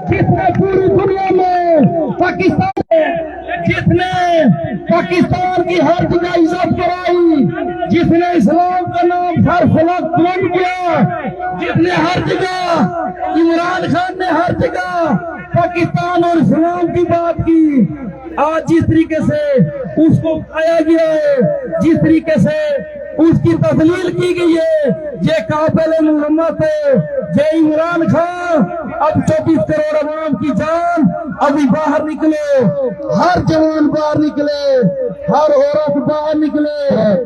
جس نے پوری دنیا میں جس نے پاکستان کی ہر جگہ عزت کرائی، جس نے اسلام کا نام ہر فلک بلند کیا، جس نے ہر جگہ، عمران خان نے ہر جگہ پاکستان اور اسلام کی بات کی، آج جس طریقے سے اس کو کھایا گیا ہے، جس طریقے سے اس کی تذلیل کی گئی ہے، یہ قابل مرمت ہے۔ یہ عمران خان، اب 24 کروڑ عوام کی جان ابھی باہر نکلے، ہر جوان باہر نکلے، ہر عورت باہر نکلے،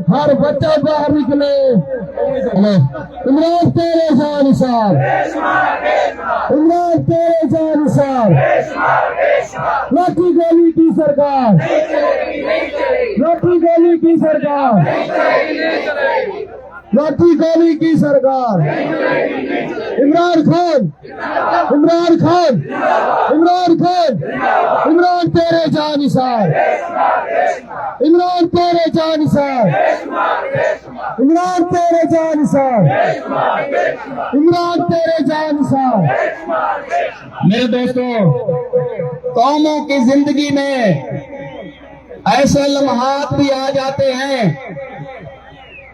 ہر بچہ باہر نکلے۔ عمران تیرے جان نثار، عمران تیرے جان نثار۔ لاٹھی گولی کی سرکار، لاٹھی گولی کی سرکار، لاٹھی گولی کی سرکار۔ عمران خان، عمران خان، عمران خان، عمران تیرے جان نثار، عمران تیرے جان نثار، عمران تیرے جان نثار، عمران تیرے جان نثار۔ میرے دوستو، قوموں کی زندگی میں ایسے لمحات بھی آ جاتے ہیں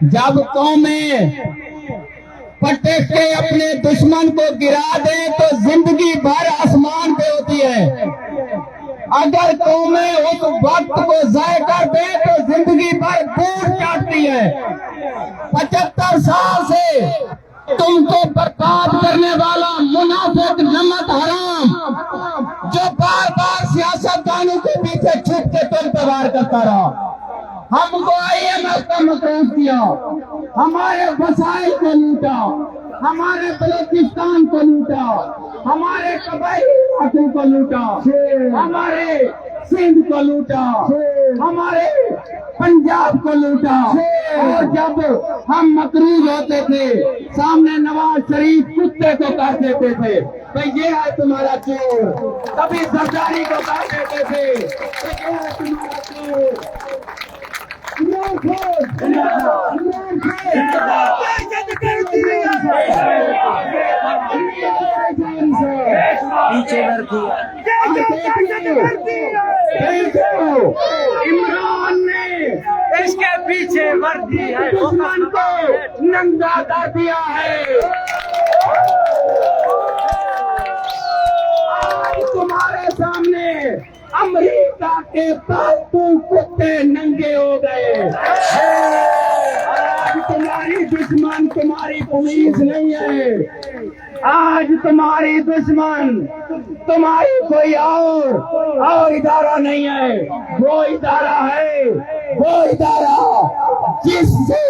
جب قومیں پٹک کے اپنے دشمن کو گرا دیں تو زندگی بھر آسمان پہ ہوتی ہے، اگر قومیں اس وقت کو ضائع کر دیں تو زندگی بھر بوٹ چاٹتی ہے۔ 75 سال سے تم کو برباد کرنے والا منافق نمت حرام جو بار بار سیاست دانوں کے پیچھے چھپ کے تم پر وار کرتا رہا، ہم کو IMF کا مقروض کیا، ہمارے وسائل کو لوٹا، ہمارے بلوچستان کو لوٹا، ہمارے قبائلی علاقوں کو لوٹا، ہمارے سندھ کو لوٹا، ہمارے پنجاب کو لوٹا، اور جب ہم مقروض ہوتے تھے سامنے نواز شریف کتے کو کہہ دیتے تھے کہ یہ ہے تمہارا چور، کبھی زرداری کو کہہ دیتے تھے کہ یہ ہے تمہارا چور۔ عمران خان، عمران عمران نے اس کے پیچھے وردی ہے، دشمن کو ننگا کر دیا ہے۔ آج تمہارے سامنے امریکہ کے پالتو کتے ننگے ہو گئے۔ آج تمہاری دشمن تمہاری پولیس نہیں ہے، آج تمہاری دشمن تمہاری کوئی اور ادارہ نہیں ہے، وہ ادارہ ہے، وہ ادارہ جس سے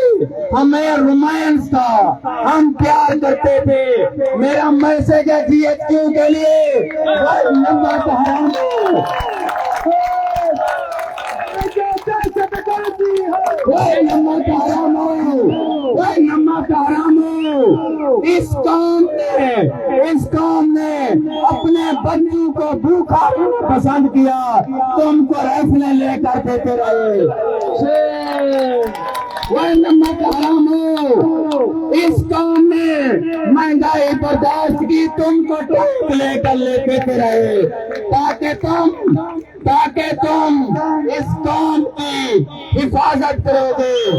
ہمیں رومانس تھا، ہم پیار کرتے تھے۔ میرا میسج ہے GHQ کے لیے، نمبر حرام اس قوم نے اپنے بچوں کو بھوکا پسند کیا، تم کو ریفلیں لے کر دیتے رہے۔ وہ نمک حرام ہو، اس قوم نے مہنگائی برداشت کی، تم کو ٹوک لے کر لے دیتے رہے تاکہ تم اس قوم کی حفاظت کرو گے۔